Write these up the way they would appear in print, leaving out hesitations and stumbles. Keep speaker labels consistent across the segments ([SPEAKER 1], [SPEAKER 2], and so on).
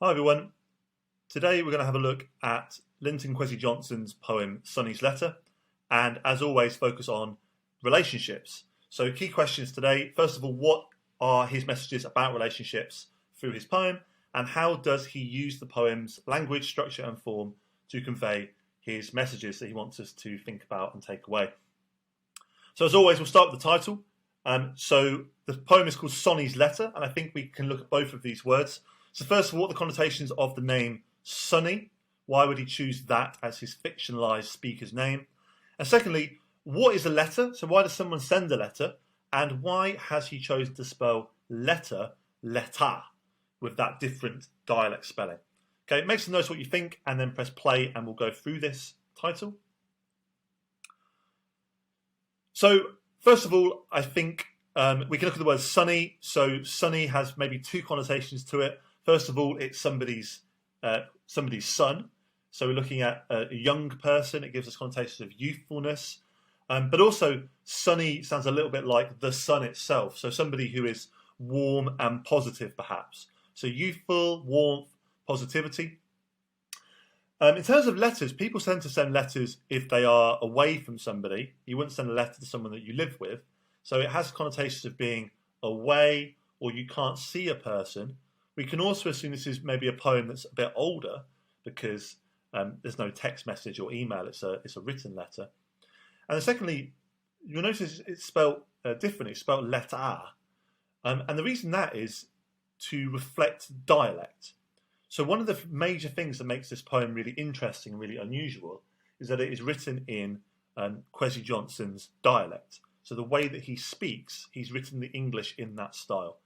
[SPEAKER 1] Hi everyone. Today we're going to have a look at Linton Kwesi Johnson's poem Sonny's Letter, and as always focus on relationships. So key questions today. First of all, what are his messages about relationships through his poem, and how does he use the poem's language, structure and form to convey his messages that he wants us to think about and take away. So as always, we'll start with the title. So the poem is called Sonny's Letter, and I think we can look at both of these words. So first of all, what are the connotations of the name Sonny? Why would he choose that as his fictionalized speaker's name? And secondly, what is a letter? So why does someone send a letter? And why has he chosen to spell letter, Lettah, with that different dialect spelling? Okay, make some notes what you think and then press play and we'll go through this title. So first of all, I think we can look at the word Sonny. So Sonny has maybe two connotations to it. First of all, it's somebody's son. So we're looking at a young person. It gives us connotations of youthfulness. But also, Sonny sounds a little bit like the sun itself. So somebody who is warm and positive, perhaps. So youthful, warmth, positivity. In terms of letters, people tend to send letters if they are away from somebody. You wouldn't send a letter to someone that you live with. So it has connotations of being away or you can't see a person. We can also assume this is maybe a poem that's a bit older because there's no text message or email. It's a written letter. And then secondly, you'll notice it's spelled differently. It's spelled Lettah. And the reason that is to reflect dialect. So one of the major things that makes this poem really interesting and really unusual is that it is written in Kwesi Johnson's dialect. So the way that he speaks, he's written the English in that style.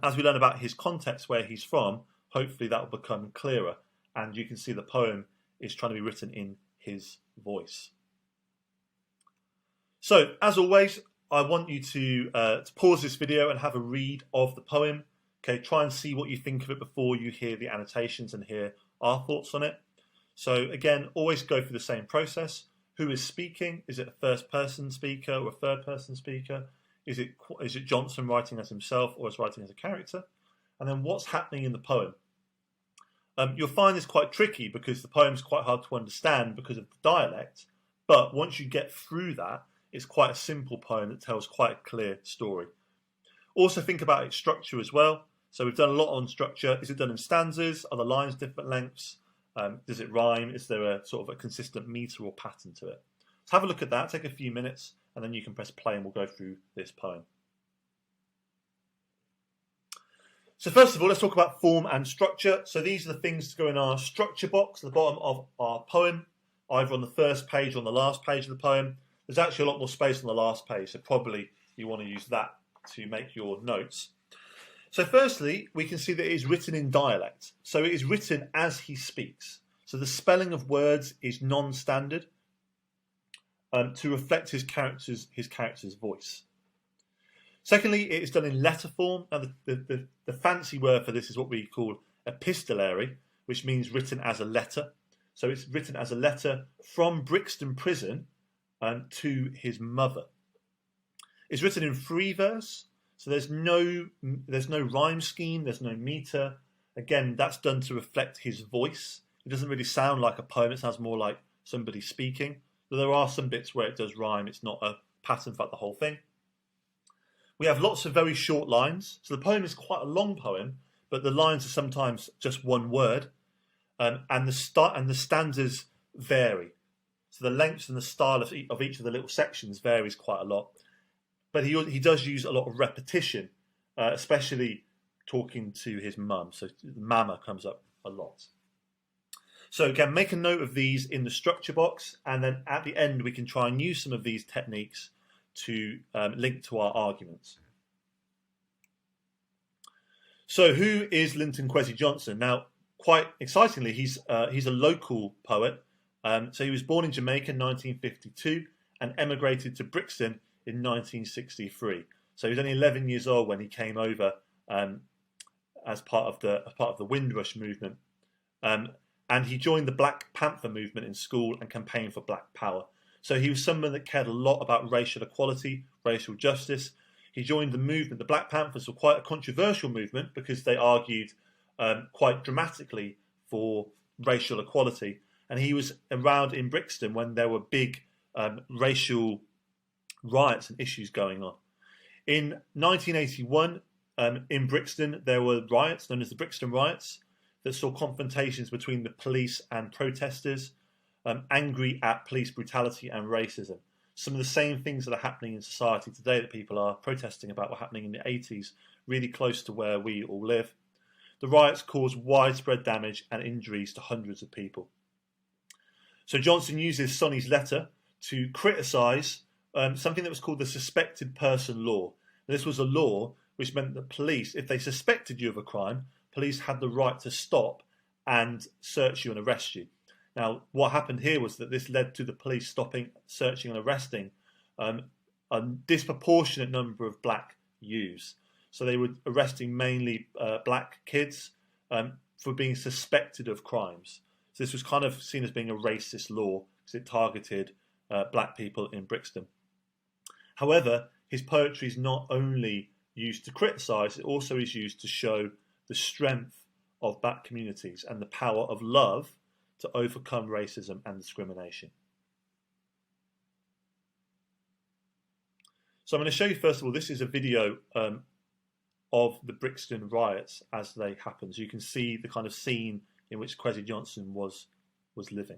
[SPEAKER 1] As we learn about his context, where he's from, hopefully that will become clearer. And you can see the poem is trying to be written in his voice. So, as always, I want you to pause this video and have a read of the poem. Okay, try and see what you think of it before you hear the annotations and hear our thoughts on it. So again, always go through the same process. Who is speaking? Is it a first person speaker or a third person speaker? Is it Johnson writing as himself or is writing as a character? And then what's happening in the poem? You'll find this quite tricky because the poem's quite hard to understand because of the dialect. But once you get through that, it's quite a simple poem that tells quite a clear story. Also think about its structure as well. So we've done a lot on structure. Is it done in stanzas? Are the lines different lengths? Does it rhyme? Is there a sort of a consistent meter or pattern to it? So have a look at that. Take a few minutes and then you can press play and we'll go through this poem. So first of all, let's talk about form and structure. So these are the things to go in our structure box at the bottom of our poem, either on the first page or on the last page of the poem. There's actually a lot more space on the last page, so probably you want to use that to make your notes. So firstly, we can see that it is written in dialect. So it is written as he speaks. So the spelling of words is non-standard to reflect his character's voice. Secondly, it is done in letter form. Now the fancy word for this is what we call epistolary, which means written as a letter. So it's written as a letter from Brixton Prison to his mother. It's written in free verse. So there's no rhyme scheme, there's no meter. Again, that's done to reflect his voice. It doesn't really sound like a poem, it sounds more like somebody speaking. But there are some bits where it does rhyme, it's not a pattern throughout the whole thing. We have lots of very short lines. So the poem is quite a long poem, but the lines are sometimes just one word. And the stanzas vary. So the lengths and the style of each of the little sections varies quite a lot. But he does use a lot of repetition, especially talking to his mum. So mama comes up a lot. So again, make a note of these in the structure box, and then at the end we can try and use some of these techniques to link to our arguments. So who is Linton Kwesi Johnson? Now, quite excitingly, he's a local poet. So he was born in Jamaica in 1952 and emigrated to Brixton in 1963. So he was only 11 years old when he came over as part of the Windrush movement. And he joined the Black Panther movement in school and campaigned for Black Power. So he was someone that cared a lot about racial equality, racial justice. He joined the movement. The Black Panthers were quite a controversial movement because they argued quite dramatically for racial equality. And he was around in Brixton when there were big racial riots and issues going on. In 1981, in Brixton, there were riots known as the Brixton Riots that saw confrontations between the police and protesters, angry at police brutality and racism. Some of the same things that are happening in society today that people are protesting about were happening in the 80s, really close to where we all live. The riots caused widespread damage and injuries to hundreds of people. So Johnson uses Sonny's letter to criticise something that was called the Suspected Person Law. This was a law which meant that police, if they suspected you of a crime, police had the right to stop and search you and arrest you. Now, what happened here was that this led to the police stopping, searching and arresting a disproportionate number of black youths. So they were arresting mainly black kids for being suspected of crimes. So this was kind of seen as being a racist law because it targeted black people in Brixton. However, his poetry is not only used to criticise, it also is used to show the strength of black communities and the power of love to overcome racism and discrimination. So I'm going to show you, first of all, this is a video of the Brixton riots as they happened. So you can see the kind of scene in which Kwesi Johnson was living.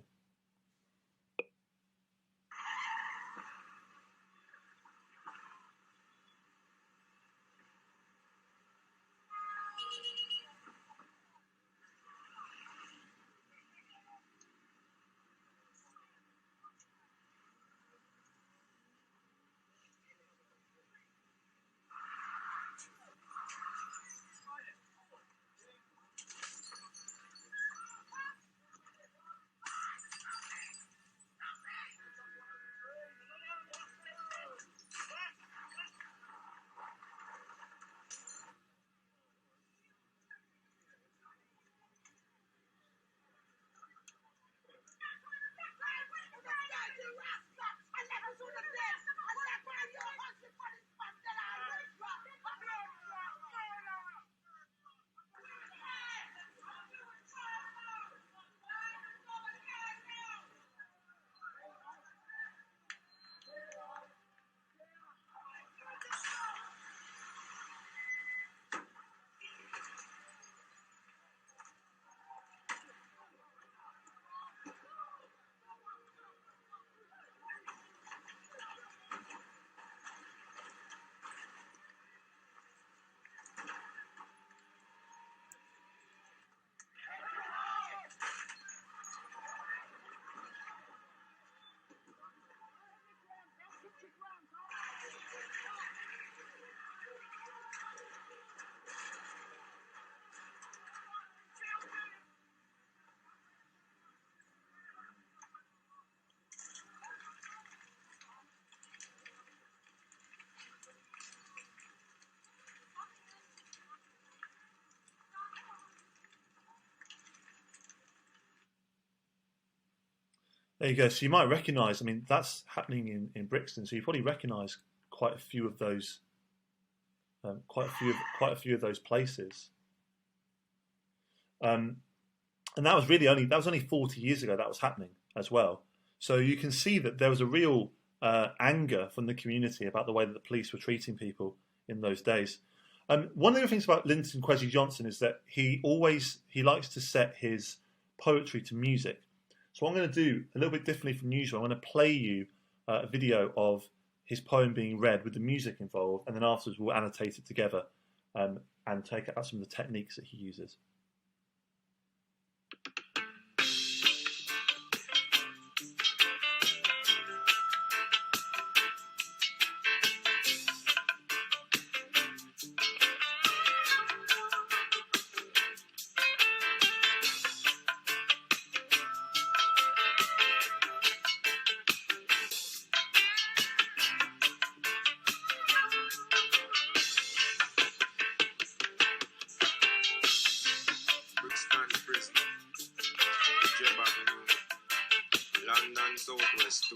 [SPEAKER 1] There you go. So you might recognise, I mean, that's happening in Brixton. So you probably recognise quite a few of those, quite a few of those places. And that was only 40 years ago that was happening as well. So you can see that there was a real anger from the community about the way that the police were treating people in those days. One of the things about Linton Kwesi Johnson is that he likes to set his poetry to music. So what I'm going to do, a little bit differently from usual, I'm going to play you a video of his poem being read with the music involved, and then afterwards we'll annotate it together and take out some of the techniques that he uses.
[SPEAKER 2] London, Southwest to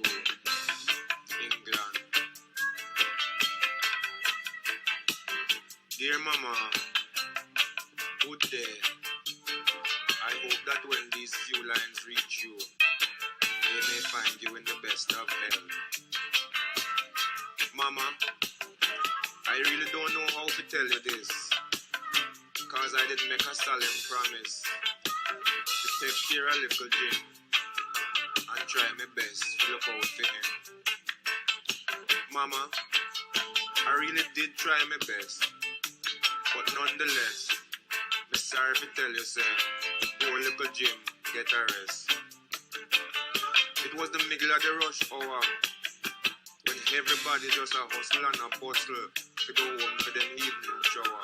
[SPEAKER 2] England. Dear Mama, good day. that when these few lines reach you, they may find you in the best of hell. Mama, I really don't know how to tell you this, cause I did make a solemn promise to take care of little Jim and try my best to look out for him. Mama, I really did try my best, but nonetheless, I'm sorry to tell you, sir, poor little Jim get a rest. It was the middle of the rush hour, when everybody just a hustle and a bustle to go home for them evening shower.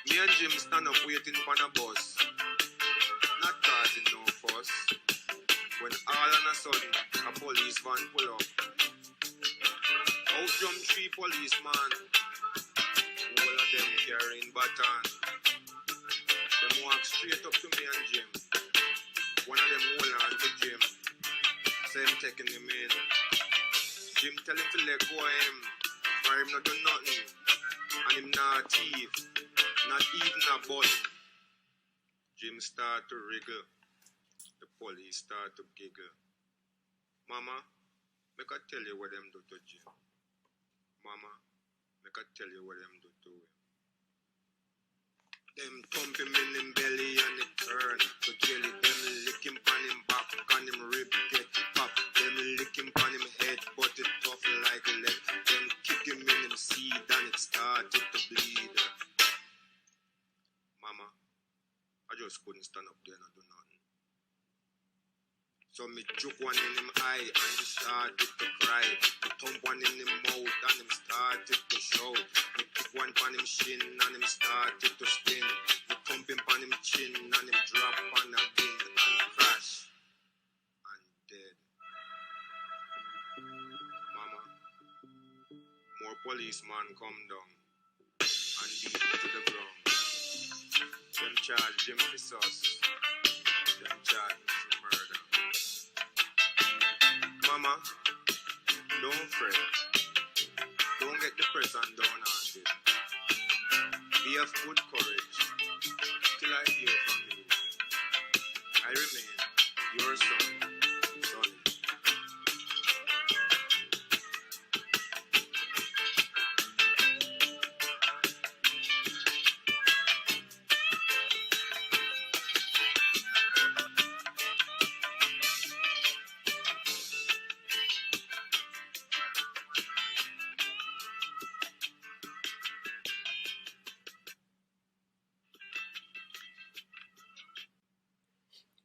[SPEAKER 2] Me and Jim stand up waiting for a bus, not causing no fuss, when all of a sudden a police van pull up. Out jump 3 policemen, all of them carrying baton. Them walk straight up to me and Jim. One of them hold on to Jim, say him taking him in. Jim tell him to let go of him, for him not do nothing, and him not thief, not even a button. Jim start to wriggle, the police start to giggle. Mama, make I tell you what them do to Jim. Mama, make I tell you what them do to him. Them thump him in him belly and it turn to jelly. Them lick him on him back and him rib get pop. Them lick him on him head but it tough like a lead. Them kick him in him seed and it started to bleed. Mama, I just couldn't stand up there and do nothing. So me juke one in him eye and he started to cry. Me thump one in him mouth and him started to shout. Me pick one on him shin and him started to spin. Me thump him on him chin and him drop on a bin and crash and dead. Mama, more policemen come down and beat him to the ground. Them charge Jim for sus. Them charge him for murder. Mama, don't fret. Don't get depressed and downhearted. Be of good courage till I hear from you. I remain your son, Sonny.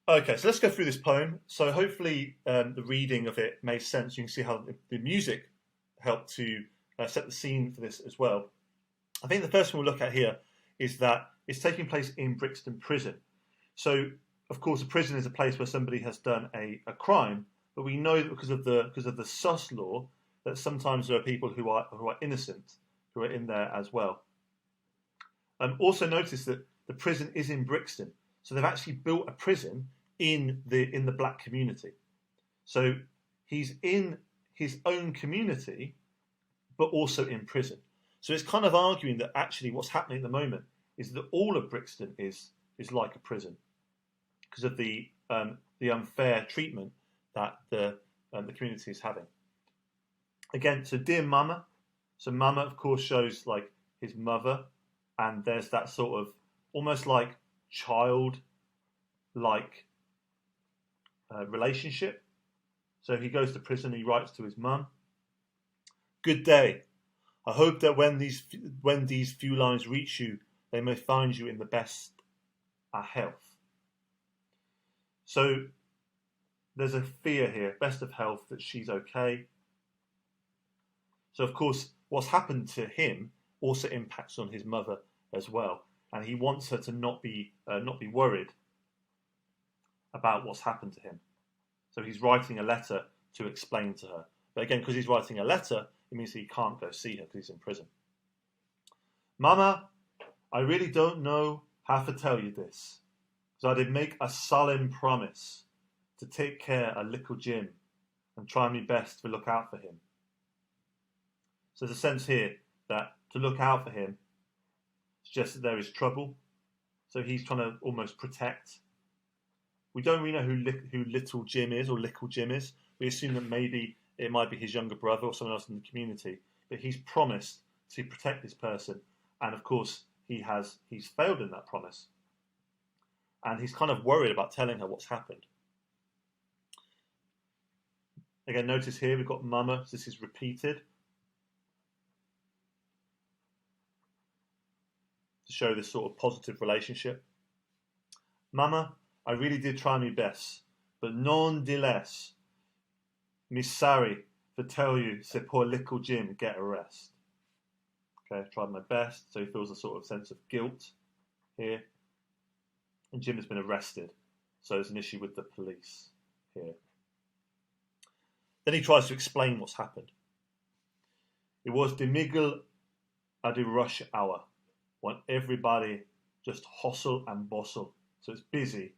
[SPEAKER 1] Okay, so let's go through this poem. So hopefully the reading of it made sense. You can see how the music helped to set the scene for this as well. I think the first one we'll look at here is that it's taking place in Brixton Prison. So, of course, a prison is a place where somebody has done a crime, but we know that because of the sus law that sometimes there are people who are innocent who are in there as well. Also notice that the prison is in Brixton, so they've actually built a prison in the black community. So he's in his own community, but also in prison. So it's kind of arguing that actually what's happening at the moment is that all of Brixton is like a prison because of the unfair treatment that the community is having. Again, so dear Mama. So Mama, of course, shows like his mother, and there's that sort of almost like child-like relationship. So he goes to prison, he writes to his mum. Good day. I hope that when these few lines reach you, they may find you in the best of health. So there's a fear here, best of health, that she's okay. So of course, what's happened to him also impacts on his mother as well, and he wants her to not be worried about what's happened to him. So he's writing a letter to explain to her. But again, because he's writing a letter, it means he can't go see her because he's in prison. Mama, I really don't know how to tell you this, because I did make a solemn promise to take care of little Jim and try my best to look out for him. So there's a sense here that to look out for him suggests that there is trouble. So he's trying to almost protect. We don't really know who Little Jim is or Little Jim is. We assume that maybe it might be his younger brother or someone else in the community. But he's promised to protect this person, and of course he's failed in that promise. And he's kind of worried about telling her what's happened. Again, notice here we've got Mama. So this is repeated to show this sort of positive relationship. Mama, I really did try my best, but nonetheless, me sorry for tell you, say poor little Jim get arrest. Okay, I tried my best, so he feels a sort of sense of guilt here. And Jim has been arrested, so there's an issue with the police here. Then he tries to explain what's happened. It was the middle of the rush hour when everybody just hustle and bustle. So it's busy.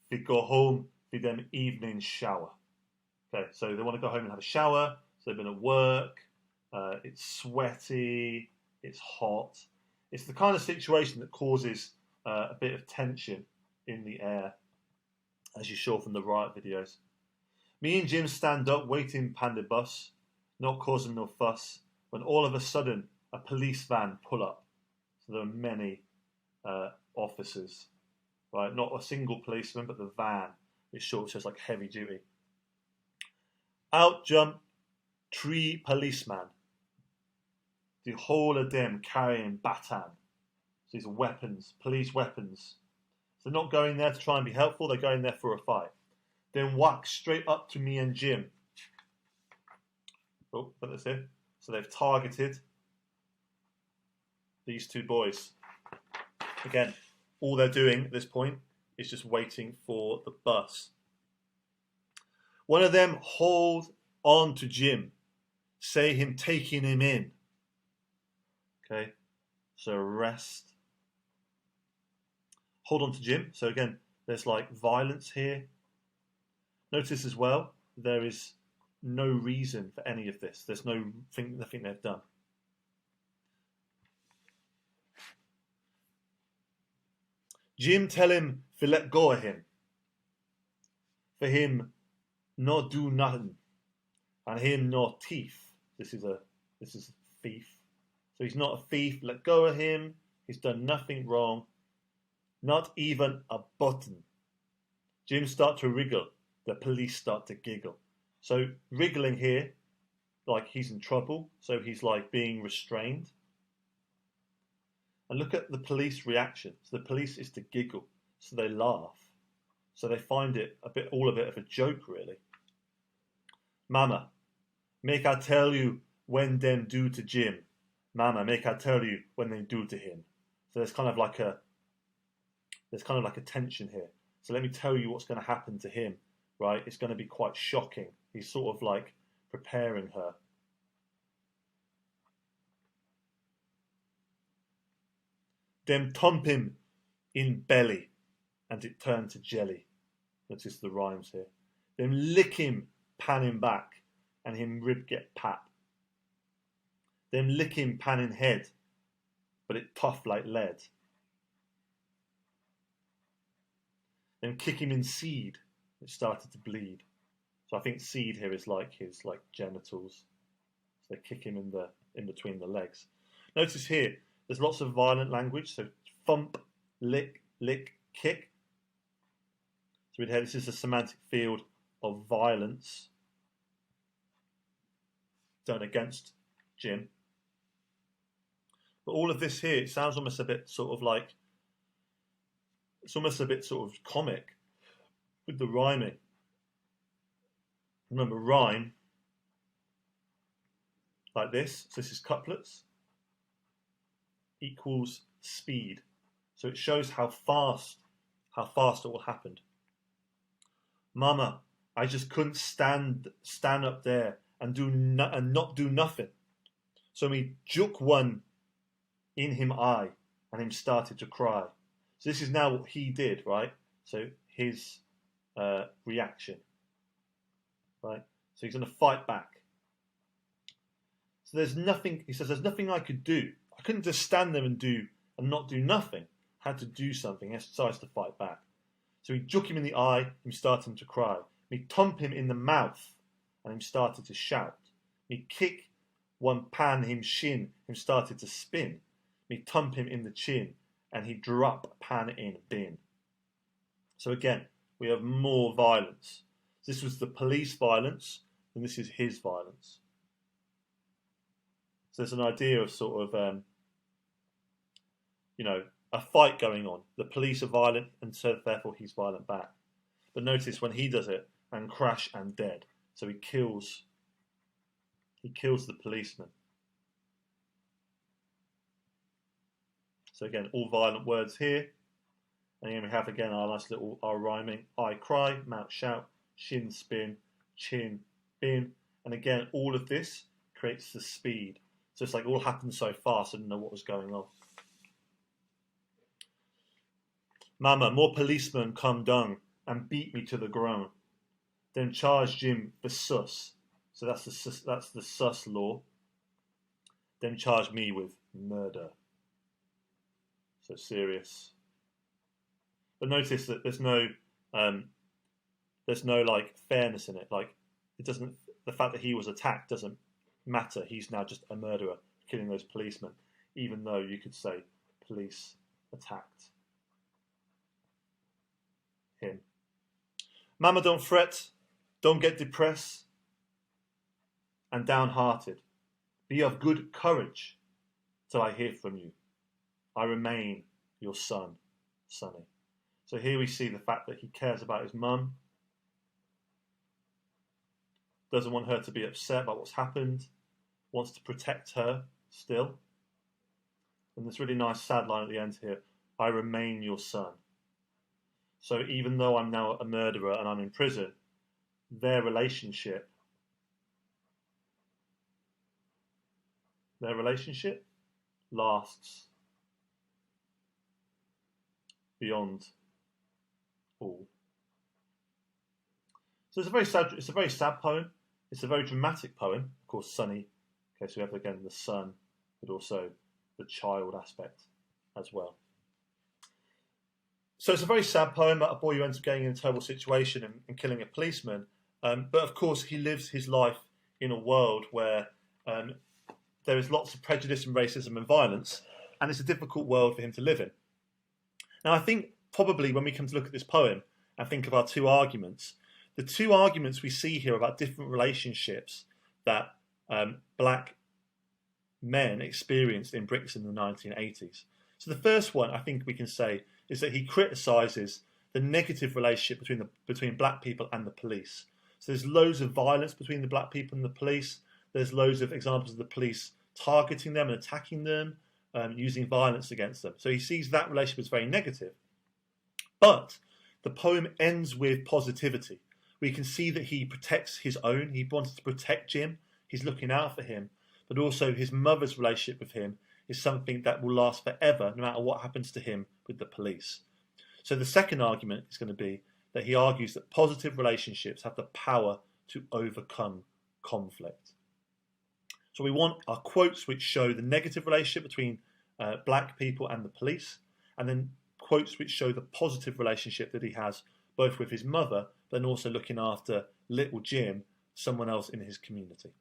[SPEAKER 1] They go home for them evening shower. Okay, so they want to go home and have a shower. So they've been at work. It's sweaty. It's hot. It's the kind of situation that causes a bit of tension in the air, as you saw from the riot videos. Me and Jim stand up waiting pan the bus, not causing no fuss, when all of a sudden a police van pull up. So there are many officers, right? Not a single policeman, but the van is short, so it's like heavy duty. Out jump 3 policemen. The whole of them carrying baton. So these are weapons, police weapons. So they're not going there to try and be helpful, they're going there for a fight. Then walk straight up to me and Jim. Oh, put this in. So they've targeted these 2 boys. Again, all they're doing at this point is just waiting for the bus. One of them hold on to Jim, say him taking him in. Okay, so arrest. Hold on to Jim. So again, there's like violence here. Notice as well, there is no reason for any of this. There's nothing they've done. Jim tell him to let go of him. For him not do nothing. And him not thief. This is a thief. So he's not a thief. Let go of him. He's done nothing wrong. Not even a button. Jim start to wriggle. The police start to giggle. So wriggling here, like he's in trouble. So he's like being restrained. And look at the police reaction. So the police is to giggle. So they laugh. So they find it a bit of a joke, really. Mama, make I tell you when them do to Jim. Mama, make I tell you when they do to him. So there's kind of like a tension here. So let me tell you what's going to happen to him, right? It's going to be quite shocking. He's sort of like preparing her. Them thump him in belly, and it turned to jelly. Notice the rhymes here. Them lick him, pan him back, and him rib get pat. Them lick him, pan in head, but it tough like lead. Then kick him in seed, it started to bleed. So I think seed here is like his genitals. So they kick him in between the legs. Notice here, there's lots of violent language. So thump, lick, kick. So we'd hear this is a semantic field of violence done against Jim. But all of this here, it sounds almost a bit sort of like, it's almost a bit sort of comic with the rhyming. Remember, rhyme like this. So this is couplets equals speed. So it shows how fast it all happened. Mama, I just couldn't stand up there and not do nothing. So me juk one in him eye, and him started to cry. So this is now what he did, right? So his reaction, right? So he's going to fight back. So there's nothing, he says, there's nothing I could do. I couldn't just stand there and do and not do nothing, had to do something, he decides to fight back. So he juck him in the eye, him starting to cry. Me thump him in the mouth, and him started to shout. Me kick one pan him shin, him started to spin. Me thump him in the chin, and he drop pan in bin. So again, we have more violence. This was the police violence, and this is his violence. So there's an idea of sort of, a fight going on. The police are violent, and so therefore he's violent back. But notice when he does it, and crash and dead. So he kills the policeman. So again, all violent words here. And then we have again our nice little rhyming. I cry, mouth shout, shin spin, chin bin. And again, all of this creates the speed. So it's like all happened so fast, I didn't know what was going on. Mama, more policemen come down and beat me to the ground. Then charge Jim for sus. So that's the sus law. Then charge me with murder. So serious. But notice that there's no like fairness in it. Like it doesn't. The fact that he was attacked doesn't matter. He's now just a murderer, killing those policemen, even though you could say police attacked him. Mama, don't fret, don't get depressed and downhearted. Be of good courage till I hear from you. I remain your son, Sonny. So here we see the fact that he cares about his mum, doesn't want her to be upset about what's happened, wants to protect her still. And this really nice sad line at the end here, I remain your son. So even though I'm now a murderer and I'm in prison, their relationship lasts beyond all. So it's a very sad poem. It's a very dramatic poem. Of course, Sonny. Okay, so we have again the son, but also the child aspect as well. So it's a very sad poem about a boy who ends up getting in a terrible situation and killing a policeman. But of course, he lives his life in a world where there is lots of prejudice and racism and violence, and it's a difficult world for him to live in. Now, I think probably when we come to look at this poem and think of our two arguments, the two arguments we see here about different relationships that black men experienced in Brixton in the 1980s. So the first one, I think we can say, is that he criticises the negative relationship between black people and the police. So there's loads of violence between the black people and the police. There's loads of examples of the police targeting them and attacking them, using violence against them. So he sees that relationship as very negative. But the poem ends with positivity. We can see that he protects his own. He wants to protect Jim. He's looking out for him. But also his mother's relationship with him is something that will last forever, no matter what happens to him with the police. So the second argument is going to be that he argues that positive relationships have the power to overcome conflict. So we want our quotes which show the negative relationship between black people and the police, and then quotes which show the positive relationship that he has both with his mother, but then also looking after little Jim, someone else in his community.